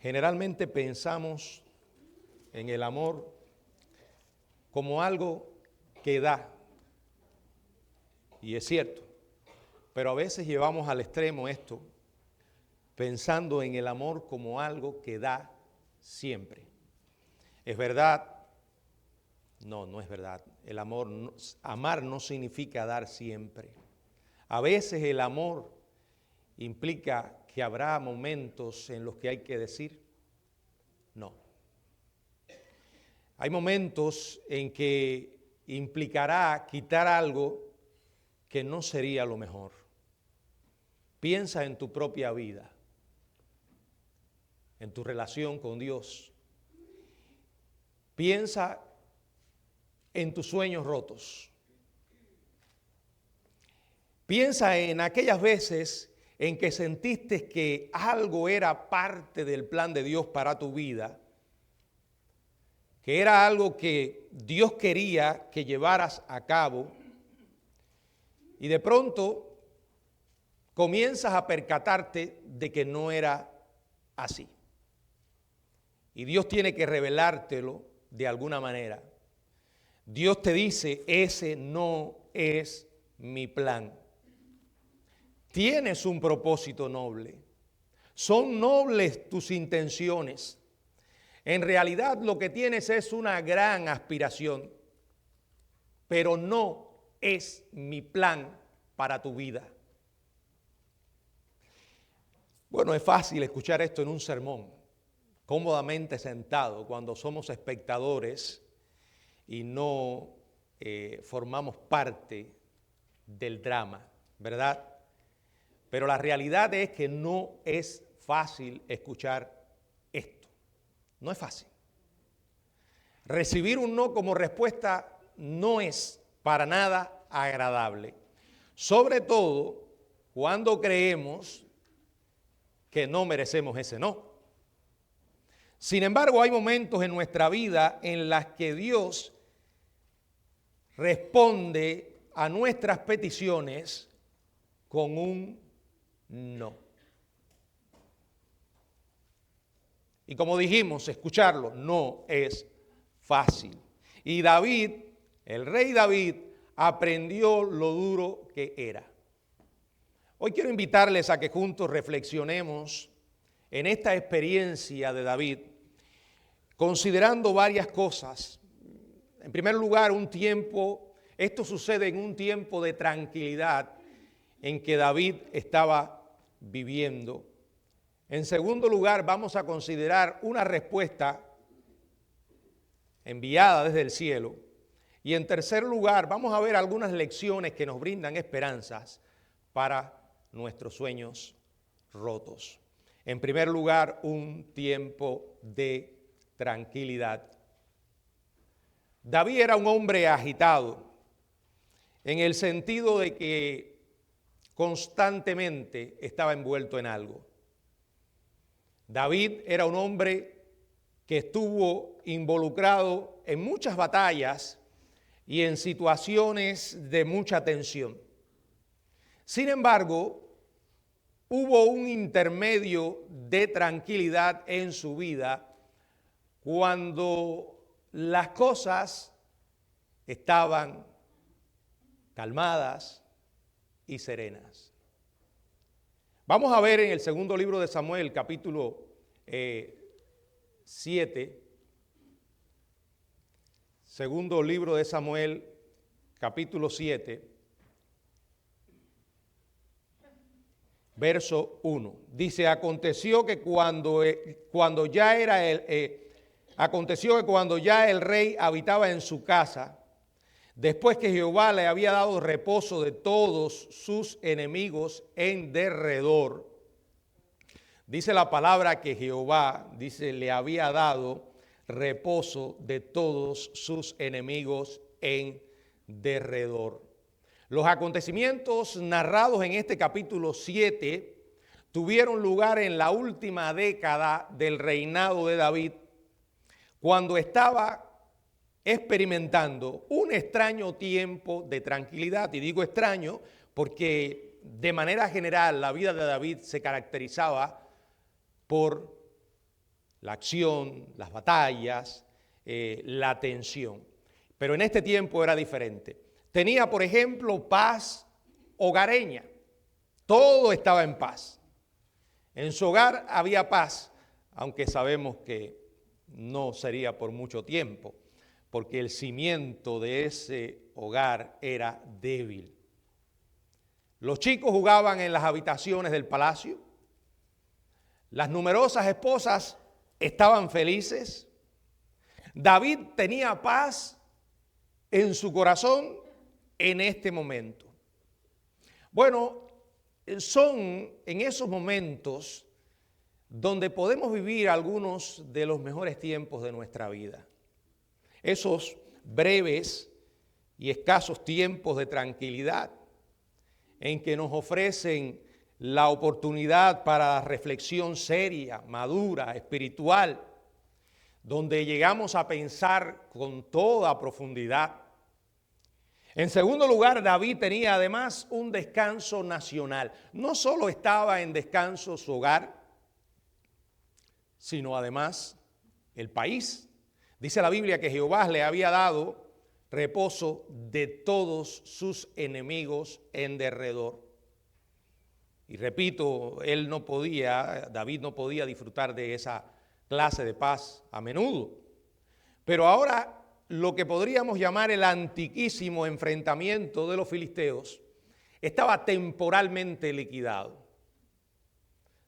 Generalmente pensamos en el amor como algo que da, y es cierto, pero a veces llevamos al extremo esto, pensando en el amor como algo que da siempre. ¿Es verdad? No, no es verdad. El amor, amar no significa dar siempre. A veces el amor implica que habrá momentos en los que hay que decir no. Hay momentos en que implicará quitar algo que no sería lo mejor. Piensa en tu propia vida, en tu relación con Dios. Piensa en tus sueños rotos. Piensa en aquellas veces en que sentiste que algo era parte del plan de Dios para tu vida, que era algo que Dios quería que llevaras a cabo, y de pronto comienzas a percatarte de que no era así. Y Dios tiene que revelártelo de alguna manera. Dios te dice, ese no es mi plan. Tienes un propósito noble. Son nobles tus intenciones. En realidad lo que tienes es una gran aspiración, pero no es mi plan para tu vida. Bueno, es fácil escuchar esto en un sermón, cómodamente sentado, cuando somos espectadores y no formamos parte del drama, ¿verdad? Pero la realidad es que no es fácil escuchar esto. No es fácil. Recibir un no como respuesta no es para nada agradable. Sobre todo cuando creemos que no merecemos ese no. Sin embargo, hay momentos en nuestra vida en los que Dios responde a nuestras peticiones con un no. Y como dijimos, escucharlo no es fácil. Y David, el rey David, aprendió lo duro que era. Hoy quiero invitarles a que juntos reflexionemos en esta experiencia de David, considerando varias cosas. En primer lugar, esto sucede en un tiempo de tranquilidad en que David estaba viviendo. En segundo lugar, vamos a considerar una respuesta enviada desde el cielo. Y en tercer lugar, vamos a ver algunas lecciones que nos brindan esperanzas para nuestros sueños rotos. En primer lugar, un tiempo de tranquilidad. David era un hombre agitado, en el sentido de que constantemente estaba envuelto en algo. David era un hombre que estuvo involucrado en muchas batallas y en situaciones de mucha tensión. Sin embargo, hubo un intermedio de tranquilidad en su vida cuando las cosas estaban calmadas y serenas. Vamos a ver en el segundo libro de Samuel, capítulo 7, segundo libro de Samuel, capítulo 7, verso 1. Dice, aconteció que cuando ya el rey habitaba en su casa, después que Jehová le había dado reposo de todos sus enemigos en derredor, dice la palabra que Jehová, le había dado reposo de todos sus enemigos en derredor. Los acontecimientos narrados en este capítulo 7 tuvieron lugar en la última década del reinado de David, cuando estaba experimentando un extraño tiempo de tranquilidad. Y digo extraño porque de manera general la vida de David se caracterizaba por la acción, las batallas, la tensión. Pero en este tiempo era diferente. Tenía, por ejemplo, paz hogareña. Todo estaba en paz. En su hogar había paz, aunque sabemos que no sería por mucho tiempo, porque el cimiento de ese hogar era débil. Los chicos jugaban en las habitaciones del palacio. Las numerosas esposas estaban felices. David tenía paz en su corazón en este momento. Bueno, son en esos momentos donde podemos vivir algunos de los mejores tiempos de nuestra vida. Esos breves y escasos tiempos de tranquilidad en que nos ofrecen la oportunidad para la reflexión seria, madura, espiritual, donde llegamos a pensar con toda profundidad. En segundo lugar, David tenía además un descanso nacional. No solo estaba en descanso su hogar, sino además el país. Dice la Biblia que Jehová le había dado reposo de todos sus enemigos en derredor. Y repito, David no podía disfrutar de esa clase de paz a menudo. Pero ahora lo que podríamos llamar el antiquísimo enfrentamiento de los filisteos estaba temporalmente liquidado.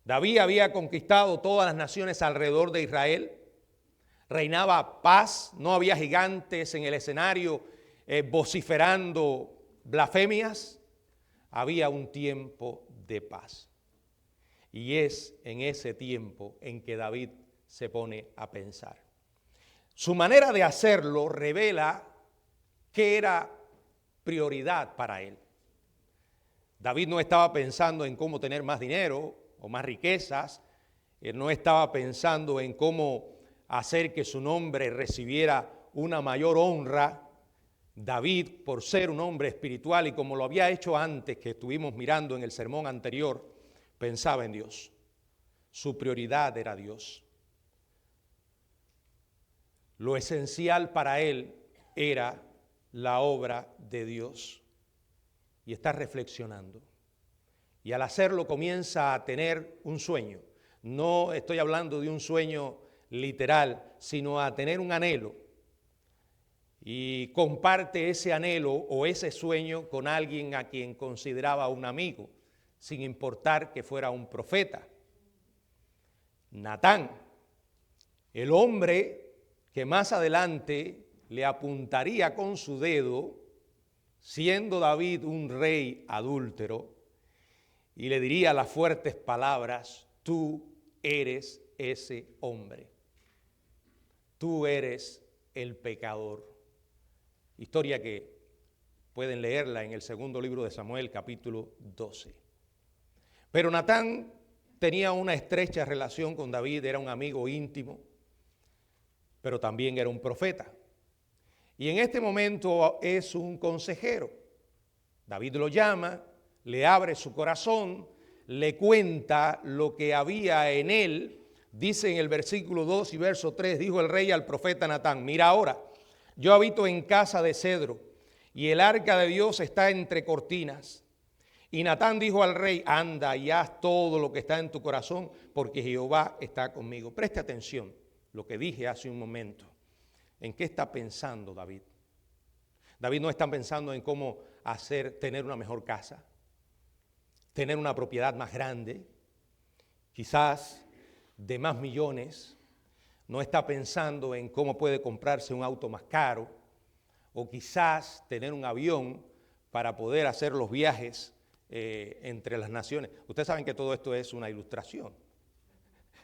David había conquistado todas las naciones alrededor de Israel, reinaba paz, no había gigantes en el escenario vociferando blasfemias, había un tiempo de paz. Y es en ese tiempo en que David se pone a pensar. Su manera de hacerlo revela que era prioridad para él. David no estaba pensando en cómo tener más dinero o más riquezas, él no estaba pensando en cómo hacer que su nombre recibiera una mayor honra. David, por ser un hombre espiritual y como lo había hecho antes que estuvimos mirando en el sermón anterior, pensaba en Dios. Su prioridad era Dios. Lo esencial para él era la obra de Dios. Y está reflexionando. Y al hacerlo comienza a tener un sueño. No estoy hablando de un sueño literal, sino a tener un anhelo. Y comparte ese anhelo o ese sueño con alguien a quien consideraba un amigo, sin importar que fuera un profeta. Natán, el hombre que más adelante le apuntaría con su dedo, siendo David un rey adúltero, y le diría las fuertes palabras: tú eres ese hombre, tú eres el pecador. Historia que pueden leerla en el segundo libro de Samuel, capítulo 12. Pero Natán tenía una estrecha relación con David, era un amigo íntimo, pero también era un profeta. Y en este momento es un consejero. David lo llama, le abre su corazón, le cuenta lo que había en él. Dice en el versículo 2 y verso 3, dijo el rey al profeta Natán: mira ahora, yo habito en casa de cedro y el arca de Dios está entre cortinas. Y Natán dijo al rey: anda y haz todo lo que está en tu corazón, porque Jehová está conmigo. Preste atención lo que dije hace un momento. ¿En qué está pensando David? David no está pensando en cómo tener una mejor casa, tener una propiedad más grande, quizás de más millones. No está pensando en cómo puede comprarse un auto más caro o quizás tener un avión para poder hacer los viajes entre las naciones. Ustedes saben que todo esto es una ilustración.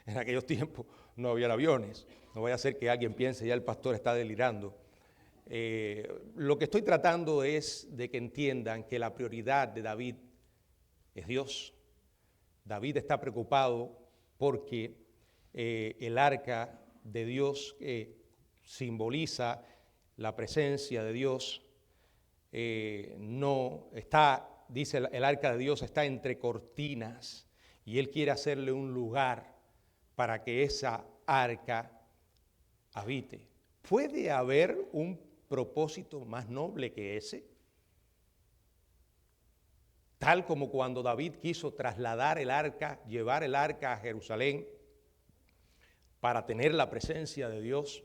En aquellos tiempos no había aviones. No vaya a ser que alguien piense ya el pastor está delirando. Lo que estoy tratando es de que entiendan que la prioridad de David es Dios. David está preocupado porque el arca de Dios simboliza la presencia de Dios. No está, dice el arca de Dios está entre cortinas y él quiere hacerle un lugar para que esa arca habite. ¿Puede haber un propósito más noble que ese? Tal como cuando David quiso trasladar el arca, llevar el arca a Jerusalén para tener la presencia de Dios.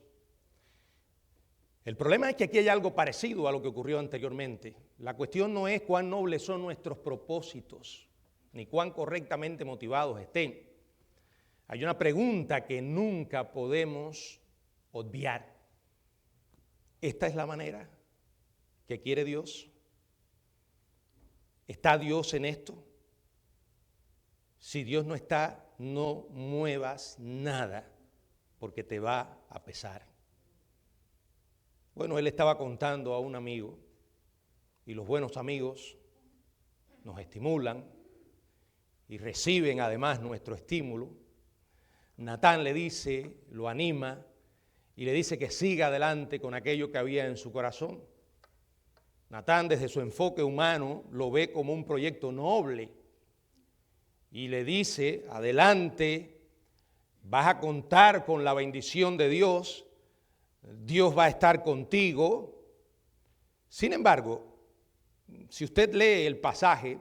El problema es que aquí hay algo parecido a lo que ocurrió anteriormente. La cuestión no es cuán nobles son nuestros propósitos, ni cuán correctamente motivados estén. Hay una pregunta que nunca podemos obviar. ¿Esta es la manera que quiere Dios? ¿Está Dios en esto? Si Dios no está, no muevas nada, porque te va a pesar. Bueno, él estaba contando a un amigo, y los buenos amigos nos estimulan y reciben además nuestro estímulo. Natán le dice, lo anima y le dice que siga adelante con aquello que había en su corazón. Natán, desde su enfoque humano, lo ve como un proyecto noble y le dice, adelante, vas a contar con la bendición de Dios, Dios va a estar contigo. Sin embargo, si usted lee el pasaje,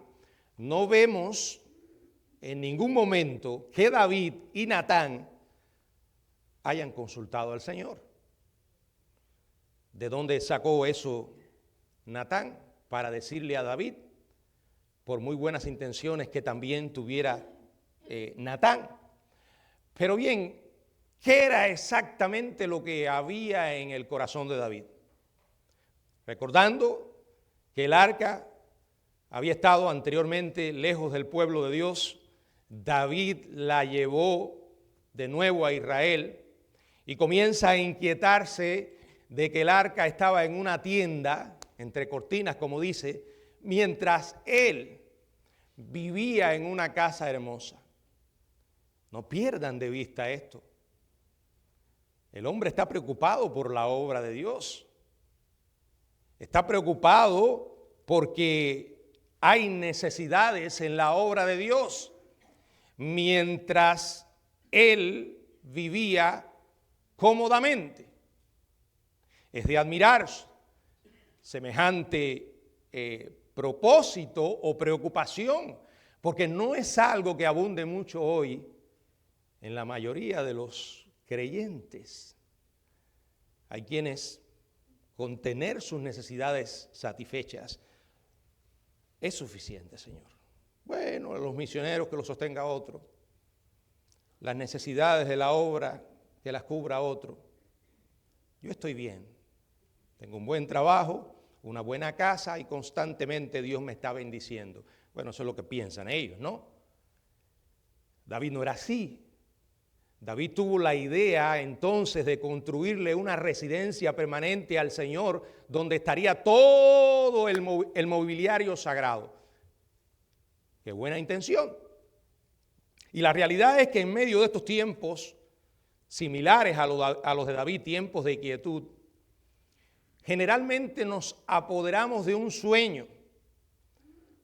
no vemos en ningún momento que David y Natán hayan consultado al Señor. ¿De dónde sacó eso Natán para decirle a David, por muy buenas intenciones que también tuviera Natán? Pero bien, ¿qué era exactamente lo que había en el corazón de David? Recordando que el arca había estado anteriormente lejos del pueblo de Dios, David la llevó de nuevo a Israel y comienza a inquietarse de que el arca estaba en una tienda, entre cortinas, como dice, mientras él vivía en una casa hermosa. No pierdan de vista esto. El hombre está preocupado por la obra de Dios. Está preocupado porque hay necesidades en la obra de Dios. Mientras él vivía cómodamente. Es de admirar semejante propósito o preocupación, porque no es algo que abunde mucho hoy en la mayoría de los creyentes. Hay quienes, con tener sus necesidades satisfechas, es suficiente, Señor. Bueno, los misioneros que los sostenga otro, las necesidades de la obra que las cubra otro. Yo estoy bien, tengo un buen trabajo, una buena casa y constantemente Dios me está bendiciendo. Bueno, eso es lo que piensan ellos, ¿no? David no era así. David tuvo la idea entonces de construirle una residencia permanente al Señor donde estaría todo el mobiliario sagrado. Qué buena intención. Y la realidad es que en medio de estos tiempos similares a los de David, tiempos de quietud, generalmente nos apoderamos de un sueño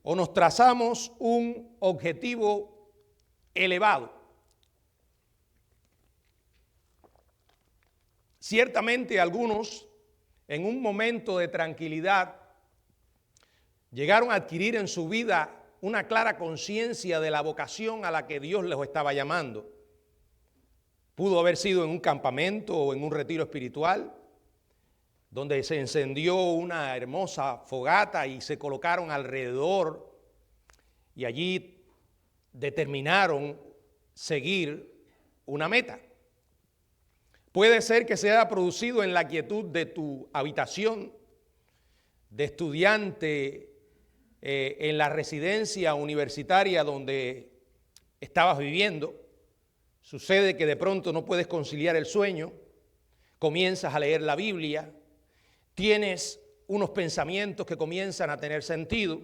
o nos trazamos un objetivo elevado. Ciertamente algunos, en un momento de tranquilidad, llegaron a adquirir en su vida una clara conciencia de la vocación a la que Dios les estaba llamando. Pudo haber sido en un campamento o en un retiro espiritual, donde se encendió una hermosa fogata y se colocaron alrededor y allí determinaron seguir una meta. Puede ser que se haya producido en la quietud de tu habitación, de estudiante en la residencia universitaria donde estabas viviendo. Sucede que de pronto no puedes conciliar el sueño, comienzas a leer la Biblia, tienes unos pensamientos que comienzan a tener sentido.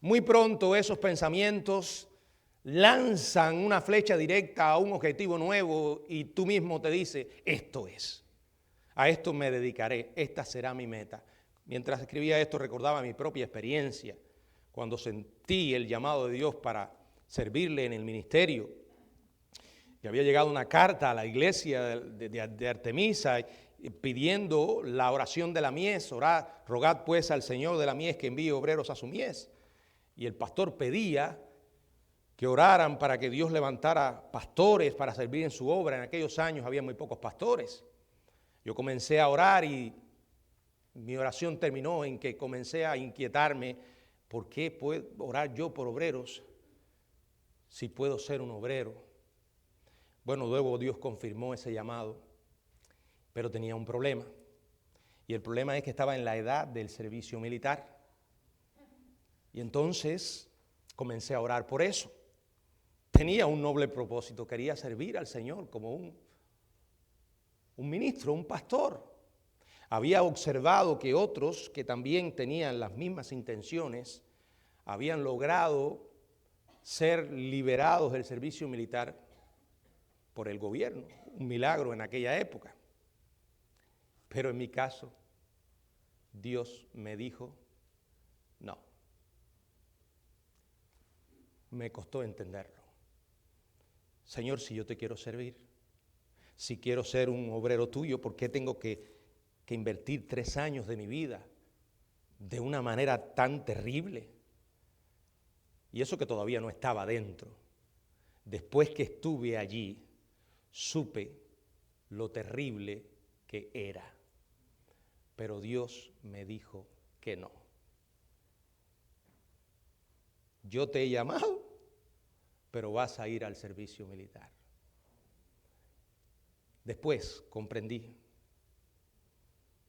Muy pronto esos pensamientos lanzan una flecha directa a un objetivo nuevo y tú mismo te dices, esto es, a esto me dedicaré, esta será mi meta. Mientras escribía esto recordaba mi propia experiencia cuando sentí el llamado de Dios para servirle en el ministerio. que había llegado una carta a la iglesia de Artemisa pidiendo la oración de la mies. Rogad pues al Señor de la mies que envíe obreros a su mies. Y el pastor pedía que oraran para que Dios levantara pastores para servir en su obra. En aquellos años había muy pocos pastores. Yo comencé a orar y mi oración terminó en que comencé a inquietarme: ¿por qué puedo orar yo por obreros si puedo ser un obrero? Bueno, luego Dios confirmó ese llamado, pero tenía un problema. Y el problema es que estaba en la edad del servicio militar. Y entonces comencé a orar por eso. Tenía un noble propósito, quería servir al Señor como un ministro, un pastor. Había observado que otros que también tenían las mismas intenciones habían logrado ser liberados del servicio militar por el gobierno, un milagro en aquella época. Pero en mi caso, Dios me dijo no. Me costó entenderlo. Señor, si yo te quiero servir, si quiero ser un obrero tuyo, ¿por qué tengo que invertir 3 años de mi vida de una manera tan terrible? Y eso que todavía no estaba dentro. Después que estuve allí, supe lo terrible que era. Pero Dios me dijo que no. Yo te he llamado, pero vas a ir al servicio militar. Después comprendí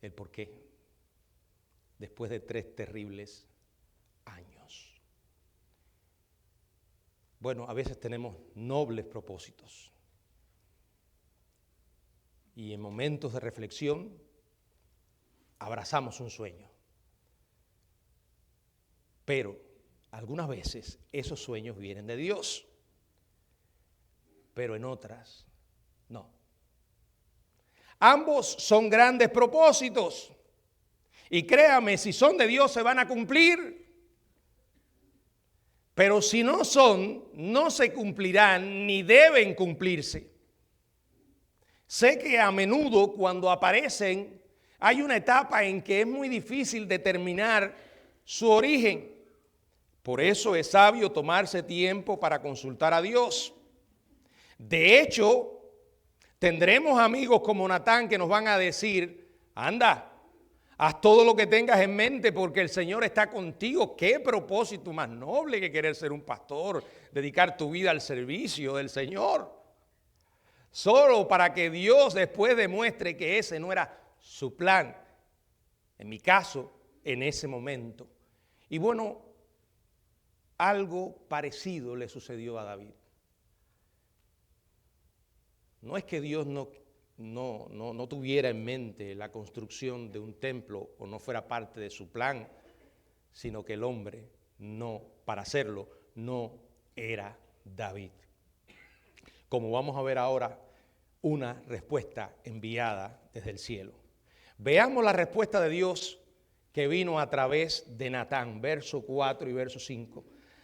el porqué, después de 3 terribles años. Bueno, a veces tenemos nobles propósitos y en momentos de reflexión abrazamos un sueño, pero algunas veces esos sueños vienen de Dios, pero en otras no. Ambos son grandes propósitos y créame, si son de Dios se van a cumplir. Pero si no son, no se cumplirán ni deben cumplirse. Sé que a menudo cuando aparecen hay una etapa en que es muy difícil determinar su origen. Por eso es sabio tomarse tiempo para consultar a Dios. De hecho, tendremos amigos como Natán que nos van a decir: anda, haz todo lo que tengas en mente porque el Señor está contigo. Qué propósito más noble que querer ser un pastor, dedicar tu vida al servicio del Señor. Solo para que Dios después demuestre que ese no era su plan. En mi caso, en ese momento. Y bueno, algo parecido le sucedió a David. No es que Dios no tuviera en mente la construcción de un templo o no fuera parte de su plan, sino que el hombre para hacerlo, no era David. Como vamos a ver ahora, una respuesta enviada desde el cielo. Veamos la respuesta de Dios que vino a través de Natán, verso 4 y verso 5.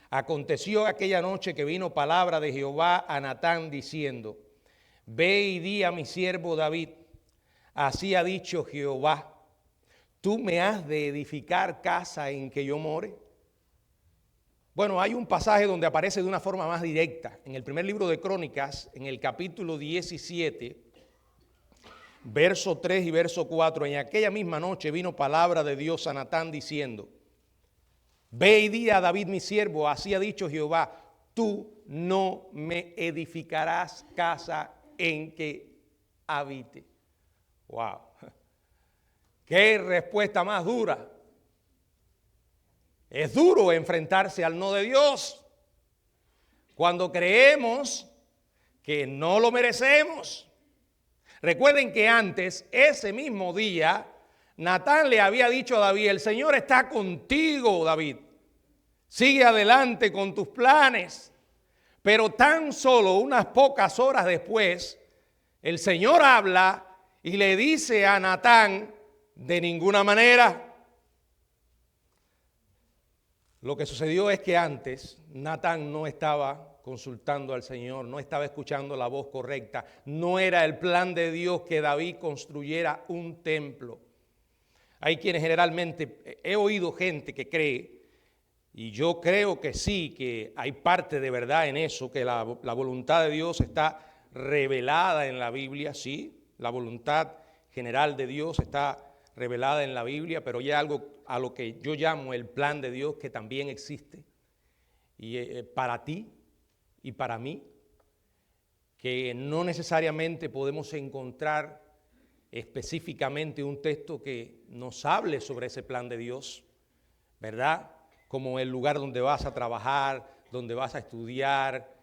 Aconteció aquella noche que vino palabra de Jehová a Natán diciendo: ve y di a mi siervo David, así ha dicho Jehová, ¿tú me has de edificar casa en que yo more? Bueno, hay un pasaje donde aparece de una forma más directa. En el primer libro de Crónicas, en el capítulo 17, verso 3 y verso 4, en aquella misma noche vino palabra de Dios a Natán diciendo: ve y di a David mi siervo, así ha dicho Jehová, tú no me edificarás casa en que habite. Wow. Qué respuesta más dura. Es duro enfrentarse al no de Dios cuando creemos que no lo merecemos. Recuerden que antes, ese mismo día, Natán le había dicho a David: el Señor está contigo, David. Sigue adelante con tus planes. Pero tan solo unas pocas horas después, el Señor habla y le dice a Natán: de ninguna manera. Lo que sucedió es que antes Natán no estaba consultando al Señor, no estaba escuchando la voz correcta. No era el plan de Dios que David construyera un templo. Hay quienes generalmente, he oído gente que cree, y yo creo que sí, que hay parte de verdad en eso, que la voluntad de Dios está revelada en la Biblia, sí, la voluntad general de Dios está revelada en la Biblia, pero hay algo a lo que yo llamo el plan de Dios que también existe, y para ti y para mí, que no necesariamente podemos encontrar específicamente un texto que nos hable sobre ese plan de Dios, ¿verdad? Como el lugar donde vas a trabajar, donde vas a estudiar,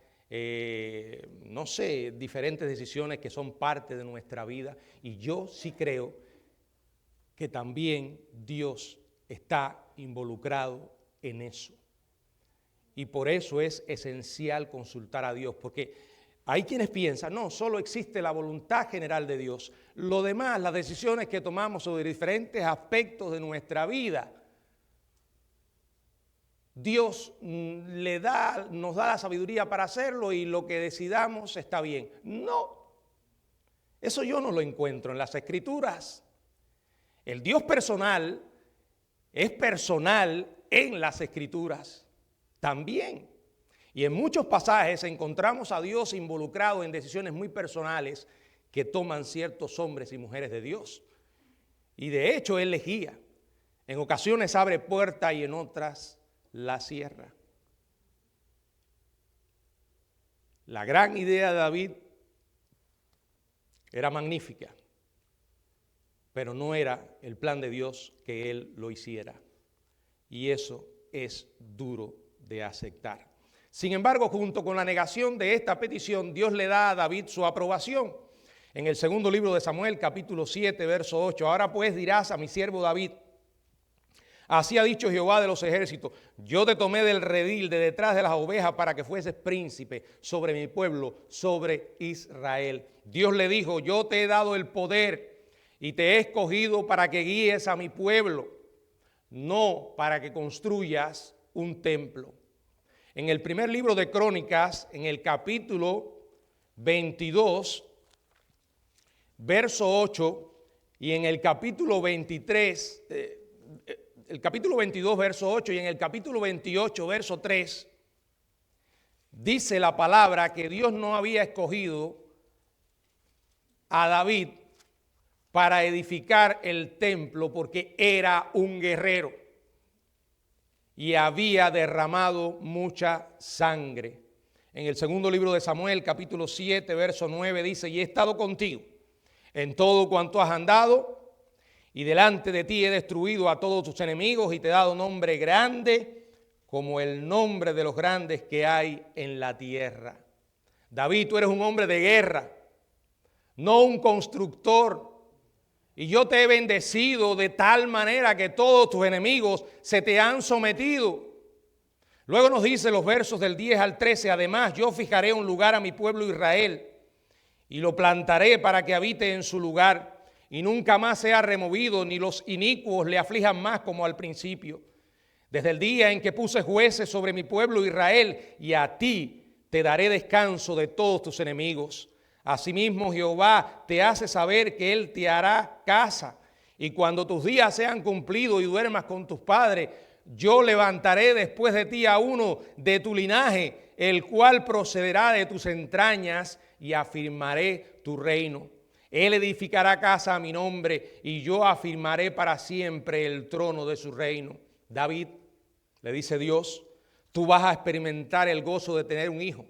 no sé, diferentes decisiones que son parte de nuestra vida. Y yo sí creo que también Dios está involucrado en eso. Y por eso es esencial consultar a Dios, porque hay quienes piensan, no, solo existe la voluntad general de Dios. Lo demás, las decisiones que tomamos sobre diferentes aspectos de nuestra vida, Dios nos da la sabiduría para hacerlo y lo que decidamos está bien. No, eso yo no lo encuentro en las Escrituras. El Dios personal es personal en las Escrituras también. Y en muchos pasajes encontramos a Dios involucrado en decisiones muy personales que toman ciertos hombres y mujeres de Dios. Y de hecho Él les guía. En ocasiones abre puerta y en otras la cierra. La gran idea de David era magnífica, pero no era el plan de Dios que Él lo hiciera. Y eso es duro de aceptar. Sin embargo, junto con la negación de esta petición, Dios le da a David su aprobación. En el segundo libro de Samuel, capítulo 7, verso 8, ahora pues dirás a mi siervo David, así ha dicho Jehová de los ejércitos, yo te tomé del redil de detrás de las ovejas para que fueses príncipe sobre mi pueblo, sobre Israel. Dios le dijo, yo te he dado el poder y te he escogido para que guíes a mi pueblo, no para que construyas un templo. En el primer libro de Crónicas, en el capítulo 22, verso 8, y en el capítulo 23, el capítulo 22, verso 8, y en el capítulo 28, verso 3, dice la palabra que Dios no había escogido a David para edificar el templo porque era un guerrero y había derramado mucha sangre. En el segundo libro de Samuel, capítulo 7, verso 9, dice, y he estado contigo en todo cuanto has andado, y delante de ti he destruido a todos tus enemigos, y te he dado nombre grande, como el nombre de los grandes que hay en la tierra. David, tú eres un hombre de guerra, no un constructor. Y yo te he bendecido de tal manera que todos tus enemigos se te han sometido. Luego nos dice los versos del 10 al 13, además yo fijaré un lugar a mi pueblo Israel y lo plantaré para que habite en su lugar y nunca más sea removido, ni los inicuos le aflijan más como al principio. Desde el día en que puse jueces sobre mi pueblo Israel, y a ti te daré descanso de todos tus enemigos. Asimismo, Jehová te hace saber que Él te hará casa, y cuando tus días sean cumplidos y duermas con tus padres, yo levantaré después de ti a uno de tu linaje, el cual procederá de tus entrañas, y afirmaré tu reino. Él edificará casa a mi nombre, y yo afirmaré para siempre el trono de su reino. David, le dice Dios, tú vas a experimentar el gozo de tener un hijo,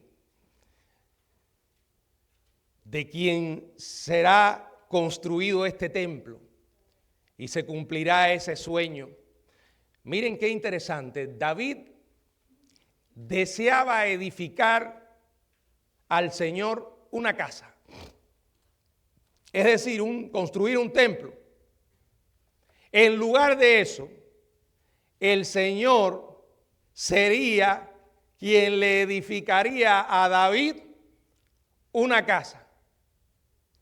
de quien será construido este templo y se cumplirá ese sueño. Miren qué interesante, David deseaba edificar al Señor una casa, es decir, construir un templo. En lugar de eso, el Señor sería quien le edificaría a David una casa.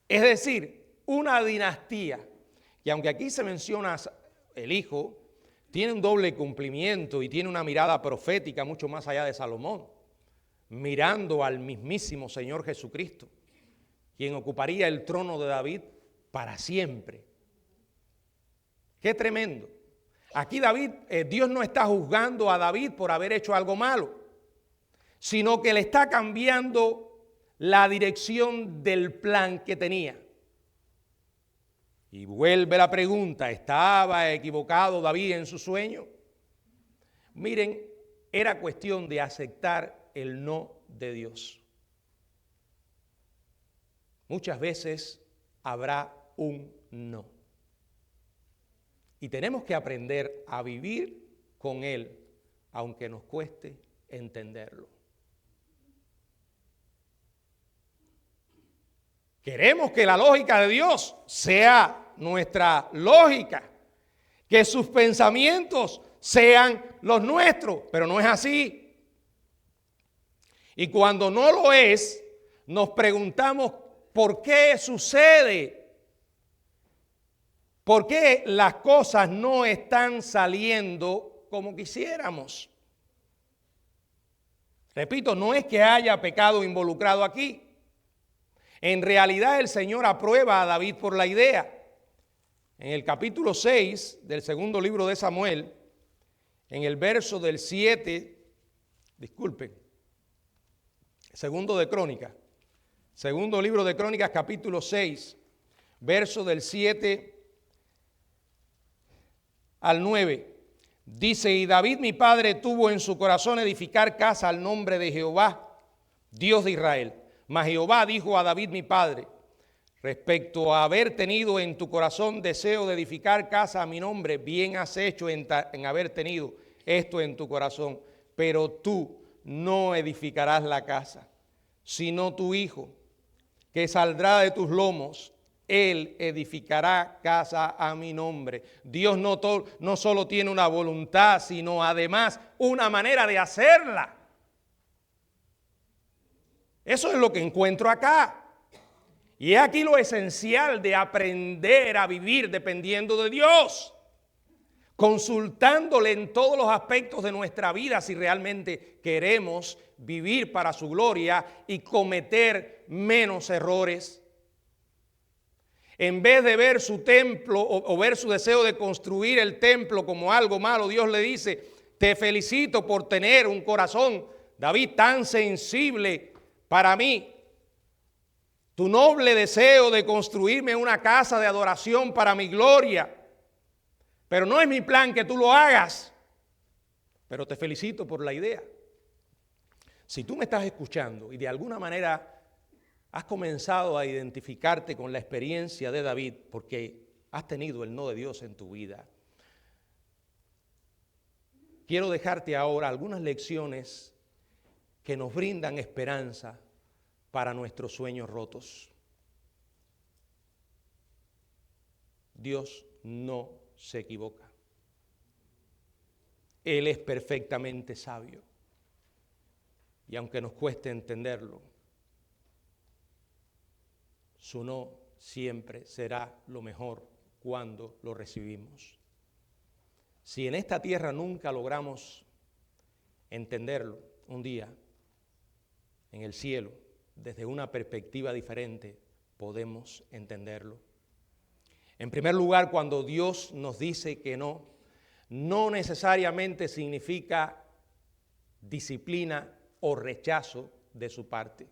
Es decir, una dinastía, y aunque aquí se menciona el hijo, tiene un doble cumplimiento y tiene una mirada profética mucho más allá de Salomón. mirando al mismísimo Señor Jesucristo, quien ocuparía el trono de David para siempre. ¡Qué tremendo! Aquí Dios no está juzgando a David por haber hecho algo malo, sino que le está cambiando la dirección del plan que tenía. Y vuelve la pregunta, ¿estaba equivocado David en su sueño? Miren, era cuestión de aceptar el no de Dios. Muchas veces habrá un no. Y tenemos que aprender a vivir con él, aunque nos cueste entenderlo. Queremos que la lógica de Dios sea nuestra lógica, que sus pensamientos sean los nuestros, pero no es así. Y cuando no lo es, nos preguntamos por qué sucede. ¿Por qué las cosas no están saliendo como quisiéramos? Repito, no es que haya pecado involucrado aquí. En realidad el Señor aprueba a David por la idea. En el capítulo 6 del segundo libro de Samuel, en el verso del 7, segundo libro de Crónicas, capítulo 6, verso del 7 al 9, dice: y David mi padre tuvo en su corazón edificar casa al nombre de Jehová, Dios de Israel. Mas Jehová dijo a David mi padre: respecto a haber tenido en tu corazón deseo de edificar casa a mi nombre, bien has hecho en haber tenido esto en tu corazón, pero tú no edificarás la casa, sino tu hijo, que saldrá de tus lomos, él edificará casa a mi nombre. Dios no solo tiene una voluntad, sino además una manera de hacerla. Eso es lo que encuentro acá. Y es aquí lo esencial de aprender a vivir dependiendo de Dios, consultándole en todos los aspectos de nuestra vida si realmente queremos vivir para su gloria y cometer menos errores. En vez de ver su templo o ver su deseo de construir el templo como algo malo, Dios le dice: te felicito por tener un corazón, David, tan sensible para mí. Tu noble deseo de construirme una casa de adoración para mi gloria. Pero no es mi plan que tú lo hagas. Pero te felicito por la idea. Si tú me estás escuchando y de alguna manera has comenzado a identificarte con la experiencia de David, porque has tenido el no de Dios en tu vida, quiero dejarte ahora algunas lecciones que nos brindan esperanza para nuestros sueños rotos. Dios no se equivoca. Él es perfectamente sabio. Y aunque nos cueste entenderlo, su no siempre será lo mejor cuando lo recibimos. Si en esta tierra nunca logramos entenderlo, un día en el cielo, desde una perspectiva diferente, podemos entenderlo. En primer lugar, cuando Dios nos dice que no, no necesariamente significa disciplina o rechazo de su parte.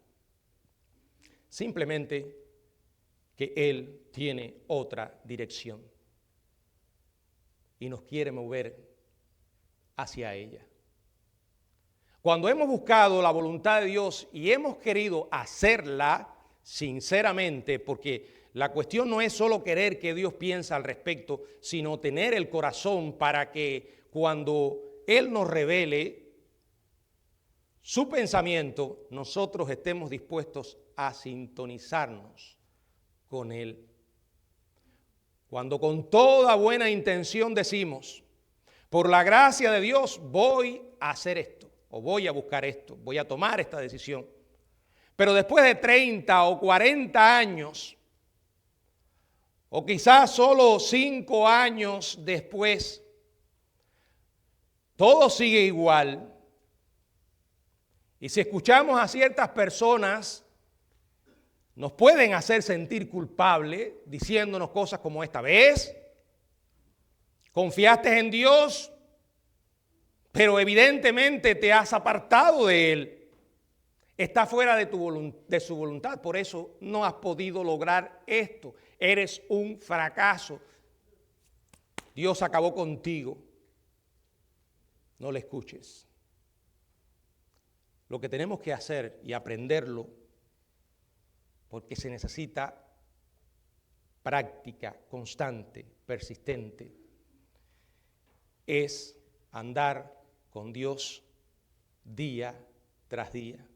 Simplemente que Él tiene otra dirección y nos quiere mover hacia ella. Cuando hemos buscado la voluntad de Dios y hemos querido hacerla sinceramente, porque la cuestión no es solo querer que Dios piense al respecto, sino tener el corazón para que cuando Él nos revele su pensamiento, nosotros estemos dispuestos a sintonizarnos con Él. Cuando con toda buena intención decimos: por la gracia de Dios voy a hacer esto, o voy a buscar esto, voy a tomar esta decisión. Pero después de 30 o 40 años, o quizás solo 5 años después, todo sigue igual. Y si escuchamos a ciertas personas, nos pueden hacer sentir culpables diciéndonos cosas como esta: ¿ves? Confiaste en Dios, pero evidentemente te has apartado de Él. Está fuera de su voluntad, por eso no has podido lograr esto. Eres un fracaso. Dios acabó contigo. No le escuches. Lo que tenemos que hacer y aprenderlo, porque se necesita práctica constante, persistente, es andar con Dios día tras día.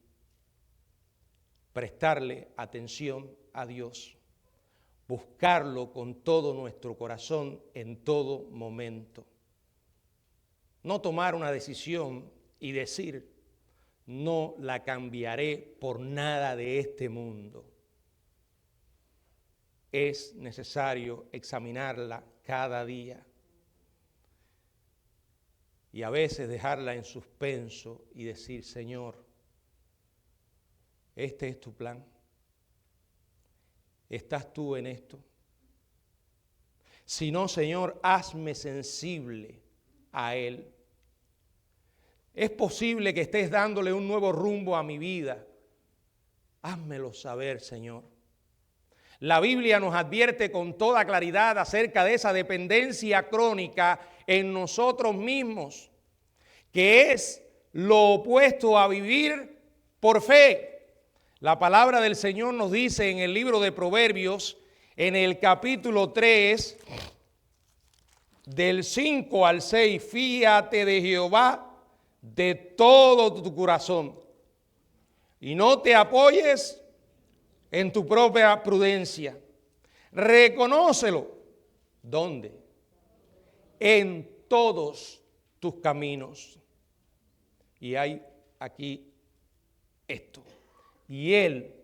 Prestarle atención a Dios, buscarlo con todo nuestro corazón en todo momento. No tomar una decisión y decir: no la cambiaré por nada de este mundo. Es necesario examinarla cada día y a veces dejarla en suspenso y decir: Señor, este es tu plan. ¿Estás tú en esto? Si no, Señor, hazme sensible a Él. Es posible que estés dándole un nuevo rumbo a mi vida. Házmelo saber, Señor. La Biblia nos advierte con toda claridad acerca de esa dependencia crónica en nosotros mismos, que es lo opuesto a vivir por fe. La palabra del Señor nos dice en el libro de Proverbios, en el capítulo 3, del 5 al 6, fíate de Jehová de todo tu corazón y no te apoyes en tu propia prudencia. Reconócelo. ¿Dónde? En todos tus caminos. Y hay aquí esto: y Él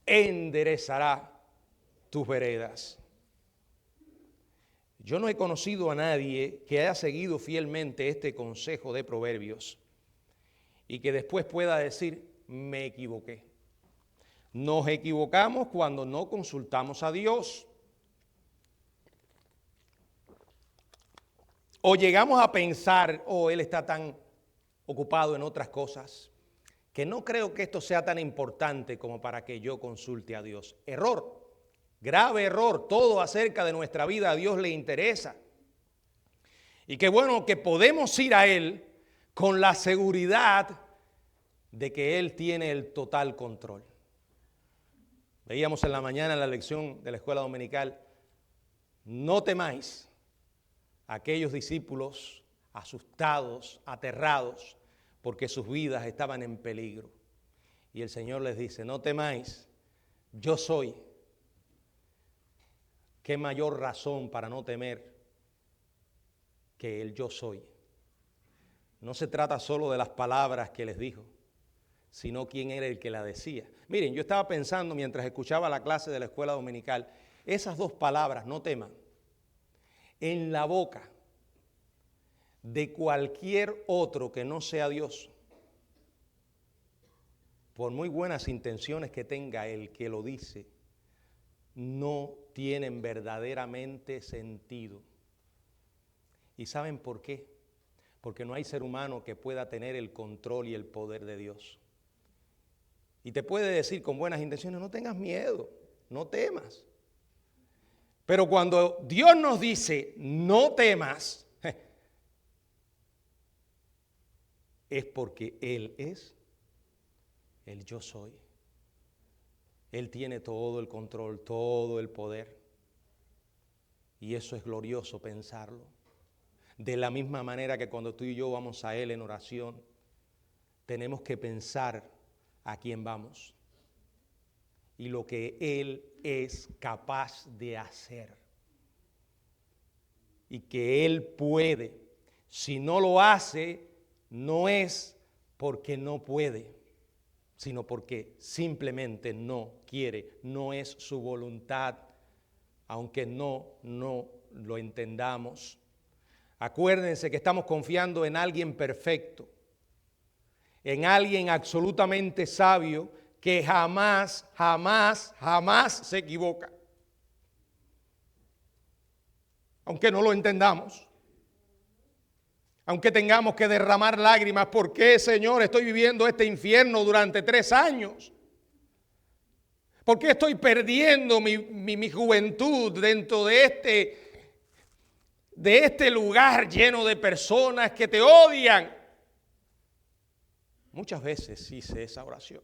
enderezará tus veredas. Yo no he conocido a nadie que haya seguido fielmente este consejo de Proverbios y que después pueda decir: me equivoqué. Nos equivocamos cuando no consultamos a Dios. O llegamos a pensar: oh, Él está tan ocupado en otras cosas que no creo que esto sea tan importante como para que yo consulte a Dios. Error, grave error. Todo acerca de nuestra vida a Dios le interesa. Y qué bueno que podemos ir a Él con la seguridad de que Él tiene el total control. Veíamos en la mañana en la lección de la escuela dominical: no temáis. Aquellos discípulos asustados, aterrados, porque sus vidas estaban en peligro. Y el Señor les dice: no temáis, yo soy. ¿Qué mayor razón para no temer que el yo soy? No se trata solo de las palabras que les dijo, sino quién era el que la decía. Miren, yo estaba pensando mientras escuchaba la clase de la escuela dominical, esas dos palabras, no teman, en la boca de cualquier otro que no sea Dios, por muy buenas intenciones que tenga el que lo dice, no tienen verdaderamente sentido. ¿Y saben por qué? Porque no hay ser humano que pueda tener el control y el poder de Dios. Y te puede decir con buenas intenciones: no tengas miedo, no temas. Pero cuando Dios nos dice: no temas, es porque Él es el yo soy. Él tiene todo el control, todo el poder. Y eso es glorioso pensarlo. De la misma manera que cuando tú y yo vamos a Él en oración, tenemos que pensar a quién vamos y lo que Él es capaz de hacer. Y que Él puede. Si no lo hace, no es porque no puede, sino porque simplemente no quiere, no es su voluntad, aunque no lo entendamos. Acuérdense que estamos confiando en alguien perfecto, en alguien absolutamente sabio que jamás, jamás, jamás se equivoca. Aunque no lo entendamos. Aunque tengamos que derramar lágrimas. ¿Por qué, Señor, estoy viviendo este infierno durante 3 años? ¿Por qué estoy perdiendo mi juventud dentro de este lugar lleno de personas que te odian? Muchas veces hice esa oración.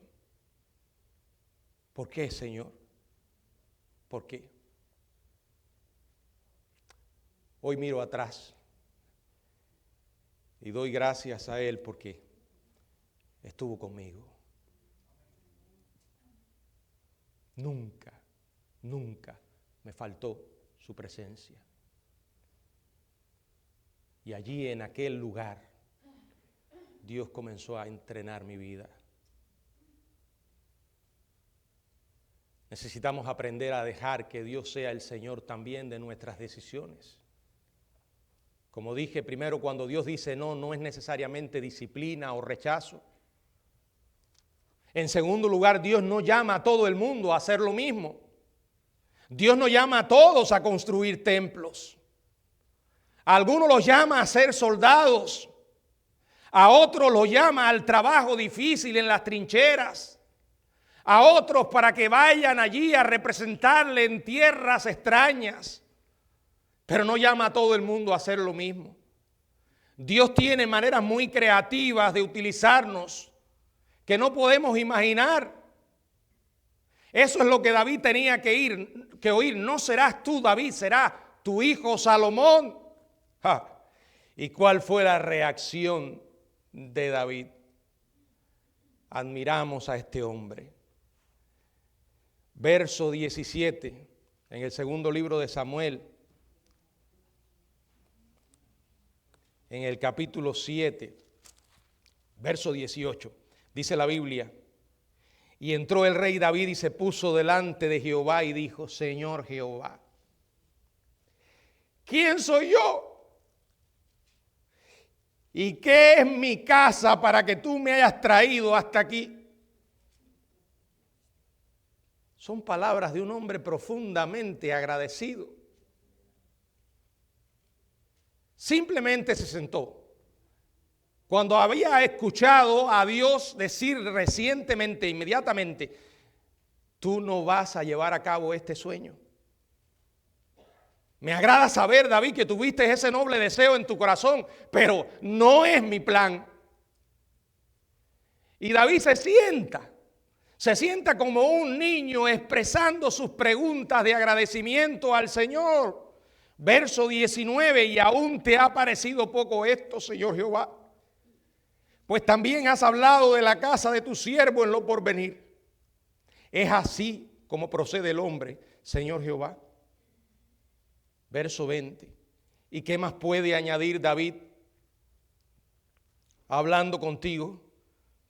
¿Por qué, Señor? ¿Por qué? Hoy miro atrás y doy gracias a Él porque estuvo conmigo. Nunca, nunca me faltó su presencia. Y allí en aquel lugar, Dios comenzó a entrenar mi vida. Necesitamos aprender a dejar que Dios sea el Señor también de nuestras decisiones. Como dije primero, cuando Dios dice no, no es necesariamente disciplina o rechazo. En segundo lugar, Dios no llama a todo el mundo a hacer lo mismo. Dios no llama a todos a construir templos. A algunos los llama a ser soldados. A otros los llama al trabajo difícil en las trincheras. A otros para que vayan allí a representarle en tierras extrañas. Pero no llama a todo el mundo a hacer lo mismo. Dios tiene maneras muy creativas de utilizarnos que no podemos imaginar. Eso es lo que David tenía que oír. No serás tú, David, será tu hijo Salomón. ¿Y cuál fue la reacción de David? Admiramos a este hombre. Verso 17, en el segundo libro de Samuel, en el capítulo 7, verso 18. Dice la Biblia, y entró el rey David y se puso delante de Jehová y dijo, Señor Jehová, ¿quién soy yo? ¿Y qué es mi casa para que tú me hayas traído hasta aquí? Son palabras de un hombre profundamente agradecido. Simplemente se sentó. Cuando había escuchado a Dios decir recientemente, inmediatamente, tú no vas a llevar a cabo este sueño. Me agrada saber, David, que tuviste ese noble deseo en tu corazón, pero no es mi plan. Y David se sienta como un niño expresando sus preguntas de agradecimiento al Señor. Verso 19, y aún te ha parecido poco esto, Señor Jehová. Pues también has hablado de la casa de tu siervo en lo porvenir. Es así como procede el hombre, Señor Jehová. Verso 20. ¿Y qué más puede añadir David hablando contigo?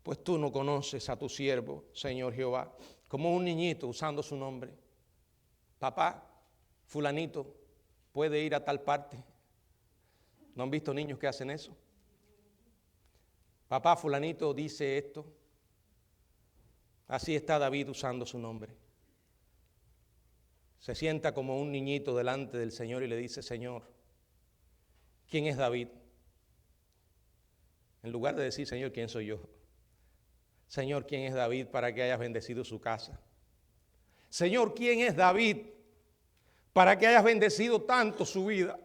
Pues tú no conoces a tu siervo, Señor Jehová. Como un niñito usando su nombre. Papá, fulanito, puede ir a tal parte. ¿No han visto niños que hacen eso? Papá, fulanito dice esto. Así está David usando su nombre. Se sienta como un niñito delante del Señor y le dice, Señor, ¿quién es David? En lugar de decir, Señor, ¿quién soy yo? Señor, ¿quién es David para que hayas bendecido su casa? Señor, ¿quién es David para que hayas bendecido tanto su vida?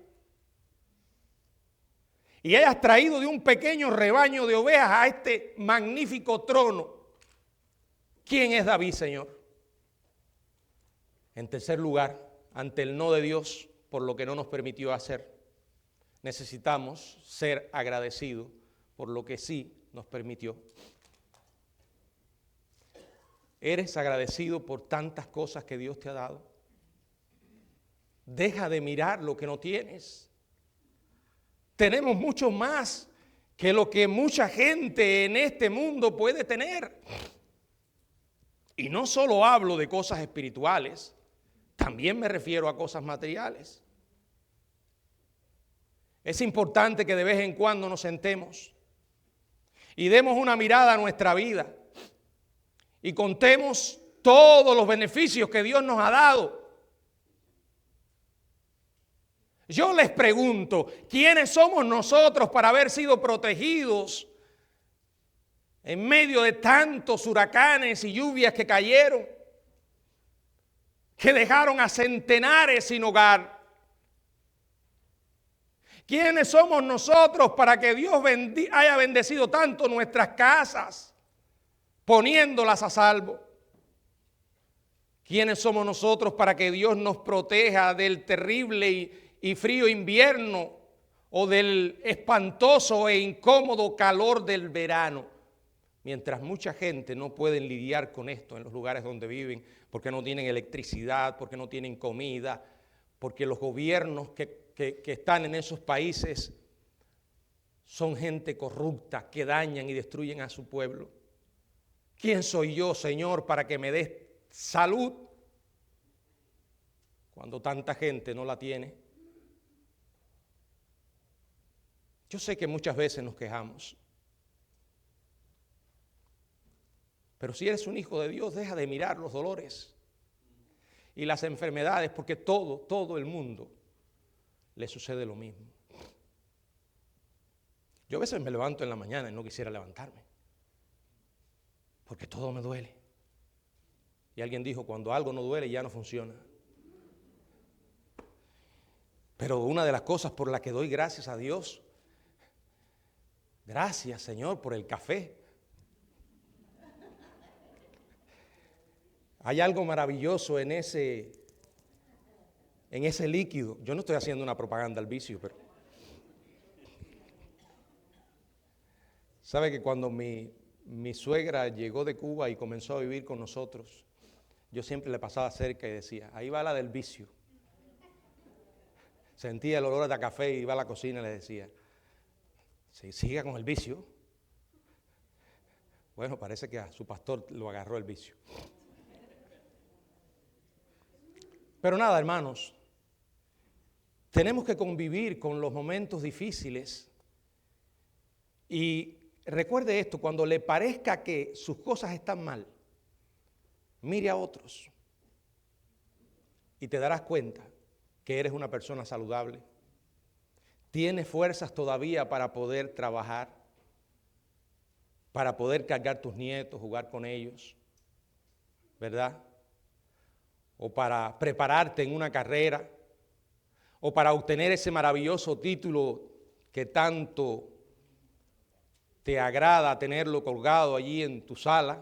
Y hayas traído de un pequeño rebaño de ovejas a este magnífico trono. ¿Quién es David, Señor? En tercer lugar, ante el no de Dios por lo que no nos permitió hacer, necesitamos ser agradecidos por lo que sí nos permitió. ¿Eres agradecido por tantas cosas que Dios te ha dado? Deja de mirar lo que no tienes. Tenemos mucho más que lo que mucha gente en este mundo puede tener. Y no solo hablo de cosas espirituales, también me refiero a cosas materiales. Es importante que de vez en cuando nos sentemos y demos una mirada a nuestra vida y contemos todos los beneficios que Dios nos ha dado. Yo les pregunto, ¿quiénes somos nosotros para haber sido protegidos en medio de tantos huracanes y lluvias que cayeron, que dejaron a centenares sin hogar? ¿Quiénes somos nosotros para que Dios haya bendecido tanto nuestras casas, poniéndolas a salvo? ¿Quiénes somos nosotros para que Dios nos proteja del terrible y frío invierno o del espantoso e incómodo calor del verano? Mientras mucha gente no puede lidiar con esto en los lugares donde viven, porque no tienen electricidad, porque no tienen comida, porque los gobiernos que están en esos países son gente corrupta que dañan y destruyen a su pueblo. ¿Quién soy yo, Señor, para que me des salud cuando tanta gente no la tiene? Yo sé que muchas veces nos quejamos, pero si eres un hijo de Dios, deja de mirar los dolores y las enfermedades, porque todo el mundo le sucede lo mismo. Yo a veces me levanto en la mañana y no quisiera levantarme, porque todo me duele. Y alguien dijo, cuando algo no duele ya no funciona. Pero una de las cosas por las que doy gracias a Dios, gracias Señor por el café. Hay algo maravilloso en ese líquido. Yo no estoy haciendo una propaganda al vicio, pero sabe que cuando mi suegra llegó de Cuba y comenzó a vivir con nosotros, yo siempre le pasaba cerca y decía, ahí va la del vicio. Sentía el olor de café y iba a la cocina y le decía, si siga con el vicio. Bueno, parece que a su pastor lo agarró el vicio. Pero nada, hermanos, tenemos que convivir con los momentos difíciles y recuerde esto, cuando le parezca que sus cosas están mal, mire a otros y te darás cuenta que eres una persona saludable, tienes fuerzas todavía para poder trabajar, para poder cargar tus nietos, jugar con ellos, ¿verdad? O para prepararte en una carrera, o para obtener ese maravilloso título que tanto te agrada tenerlo colgado allí en tu sala,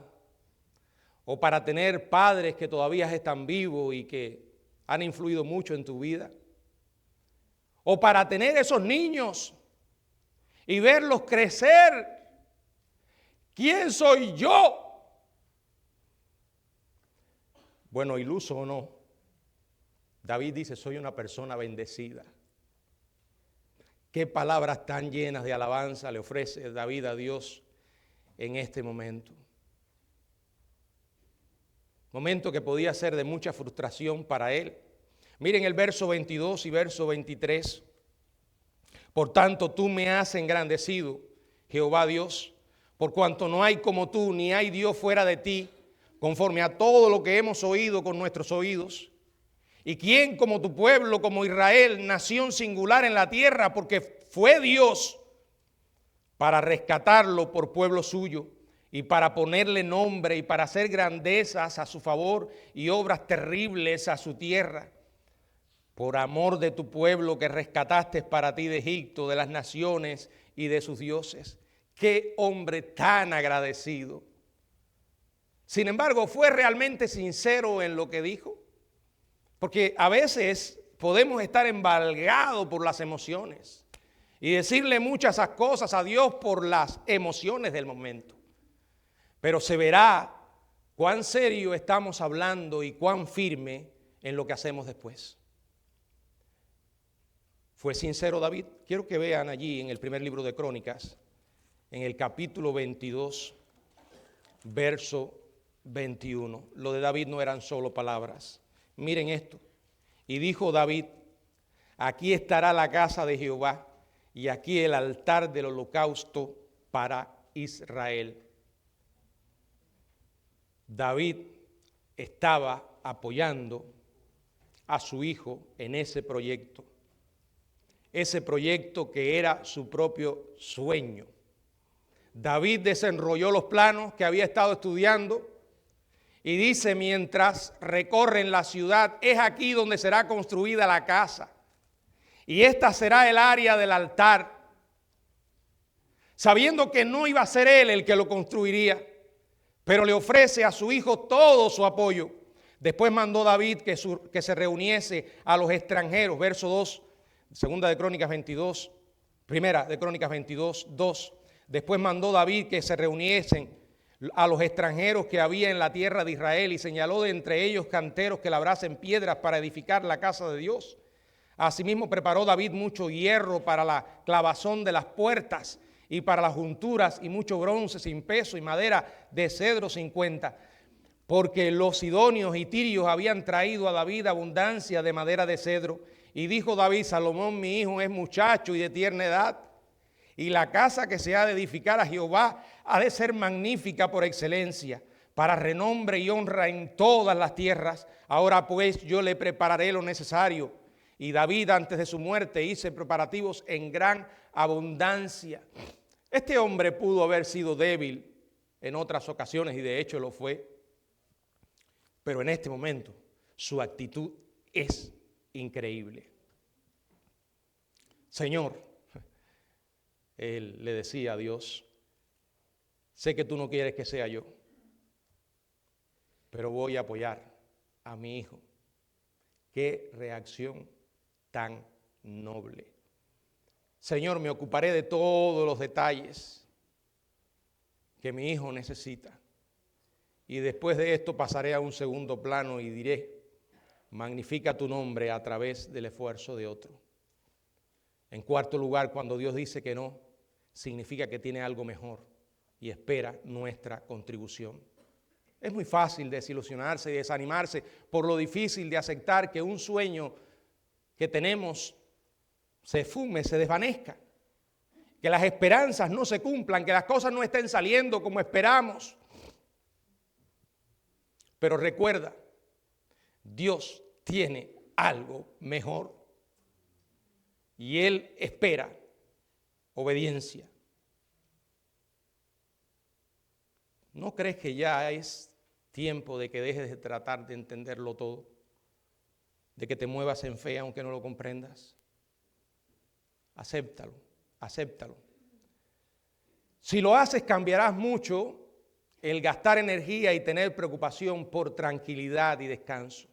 o para tener padres que todavía están vivos y que han influido mucho en tu vida, o para tener esos niños y verlos crecer. ¿Quién soy yo? Bueno, iluso o no, David dice, soy una persona bendecida. Qué palabras tan llenas de alabanza le ofrece David a Dios en este momento. Momento que podía ser de mucha frustración para él. Miren el verso 22 y verso 23. Por tanto, tú me has engrandecido, Jehová Dios, por cuanto no hay como tú, ni hay Dios fuera de ti, conforme a todo lo que hemos oído con nuestros oídos. ¿Y quién como tu pueblo, como Israel, nación singular en la tierra? Porque fue Dios para rescatarlo por pueblo suyo y para ponerle nombre y para hacer grandezas a su favor y obras terribles a su tierra. Por amor de tu pueblo que rescataste para ti de Egipto, de las naciones y de sus dioses. Qué hombre tan agradecido. Sin embargo, ¿fue realmente sincero en lo que dijo? Porque a veces podemos estar embargados por las emociones y decirle muchas cosas a Dios por las emociones del momento. Pero se verá cuán serio estamos hablando y cuán firme en lo que hacemos después. ¿Fue sincero David? Quiero que vean allí en el primer libro de Crónicas, en el capítulo 22, verso 21. Lo de David no eran solo palabras. Miren esto. Y dijo David, aquí estará la casa de Jehová y aquí el altar del holocausto para Israel. David estaba apoyando a su hijo en ese proyecto que era su propio sueño. David desenrolló los planos que había estado estudiando y dice, mientras recorren la ciudad, es aquí donde será construida la casa y esta será el área del altar, sabiendo que no iba a ser él el que lo construiría, pero le ofrece a su hijo todo su apoyo. Después mandó David que se reuniese a los extranjeros, verso 2, segunda de Crónicas 22, primera de Crónicas 22, 2. Después mandó David que se reuniesen a los extranjeros que había en la tierra de Israel y señaló de entre ellos canteros que labrasen piedras para edificar la casa de Dios. Asimismo preparó David mucho hierro para la clavazón de las puertas y para las junturas y mucho bronce sin peso y madera de cedro sin cuenta, porque los sidonios y tirios habían traído a David abundancia de madera de cedro. Y dijo David, Salomón mi hijo es muchacho y de tierna edad, y la casa que se ha de edificar a Jehová ha de ser magnífica por excelencia, para renombre y honra en todas las tierras. Ahora pues yo le prepararé lo necesario. Y David antes de su muerte hizo preparativos en gran abundancia. Este hombre pudo haber sido débil en otras ocasiones y de hecho lo fue. Pero en este momento su actitud es increíble. Señor, él le decía a Dios, sé que tú no quieres que sea yo, pero voy a apoyar a mi hijo. Qué reacción tan noble. Señor, me ocuparé de todos los detalles que mi hijo necesita. Y después de esto pasaré a un segundo plano y diré, magnifica tu nombre a través del esfuerzo de otro. En cuarto lugar, cuando Dios dice que no, significa que tiene algo mejor y espera nuestra contribución. Es muy fácil desilusionarse y desanimarse por lo difícil de aceptar que un sueño que tenemos se fume, se desvanezca, que las esperanzas no se cumplan, que las cosas no estén saliendo como esperamos. Pero recuerda, Dios tiene algo mejor y Él espera obediencia. ¿No crees que ya es tiempo de que dejes de tratar de entenderlo todo? De que te muevas en fe aunque no lo comprendas. Acéptalo, acéptalo. Si lo haces, cambiarás mucho el gastar energía y tener preocupación por tranquilidad y descanso.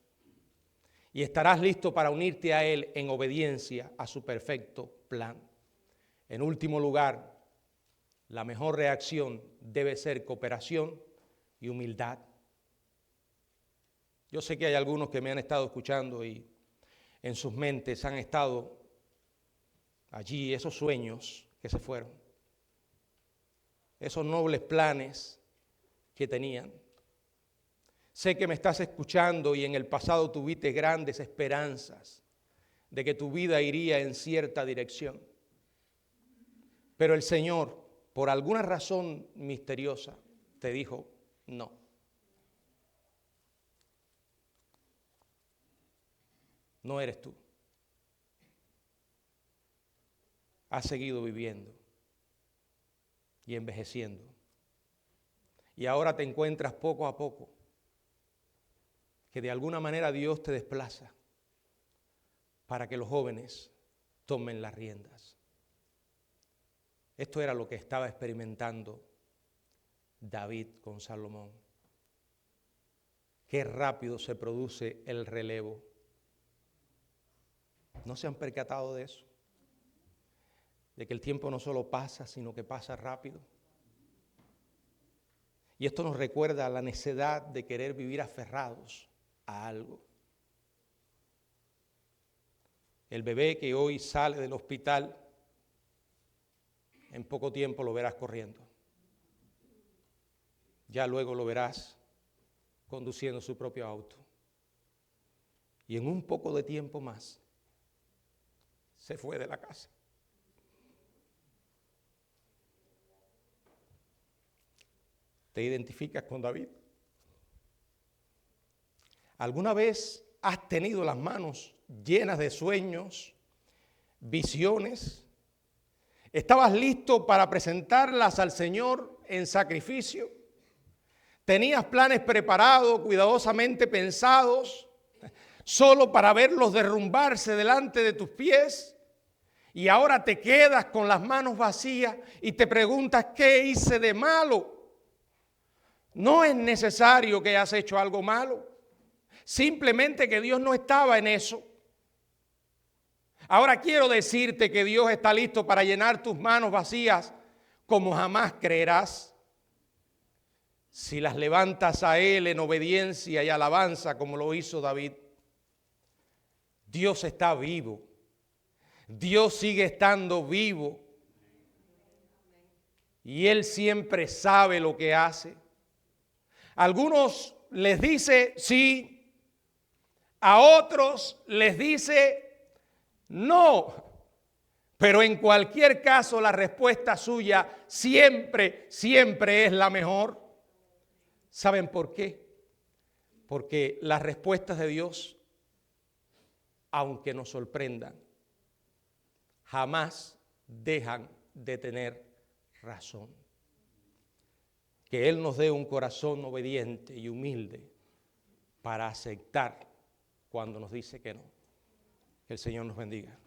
Y estarás listo para unirte a Él en obediencia a su perfecto plan. En último lugar, la mejor reacción debe ser cooperación y humildad. Yo sé que hay algunos que me han estado escuchando y en sus mentes han estado allí esos sueños que se fueron, esos nobles planes que tenían. Sé que me estás escuchando y en el pasado tuviste grandes esperanzas de que tu vida iría en cierta dirección. Pero el Señor, por alguna razón misteriosa, te dijo no. No eres tú. Has seguido viviendo y envejeciendo. Y ahora te encuentras poco a poco que de alguna manera Dios te desplaza para que los jóvenes tomen las riendas. Esto era lo que estaba experimentando David con Salomón. Qué rápido se produce el relevo. ¿No se han percatado de eso? De que el tiempo no solo pasa, sino que pasa rápido. Y esto nos recuerda la necedad de querer vivir aferrados a algo. El bebé que hoy sale del hospital, en poco tiempo lo verás corriendo. Ya luego lo verás conduciendo su propio auto. Y en un poco de tiempo más, se fue de la casa. ¿Te identificas con David? ¿Alguna vez has tenido las manos llenas de sueños, visiones? ¿Estabas listo para presentarlas al Señor en sacrificio? ¿Tenías planes preparados, cuidadosamente pensados, solo para verlos derrumbarse delante de tus pies? Y ahora te quedas con las manos vacías y te preguntas, ¿qué hice de malo? No es necesario que hayas hecho algo malo, simplemente que Dios no estaba en eso. Ahora quiero decirte que Dios está listo para llenar tus manos vacías como jamás creerás, si las levantas a Él en obediencia y alabanza como lo hizo David. Dios está vivo, Dios sigue estando vivo y Él siempre sabe lo que hace. Algunos les dice sí, a otros les dice no, pero en cualquier caso la respuesta suya siempre es la mejor. ¿Saben por qué? Porque las respuestas de Dios, aunque nos sorprendan, jamás dejan de tener razón. Que Él nos dé un corazón obediente y humilde para aceptar cuando nos dice que no. Que el Señor nos bendiga.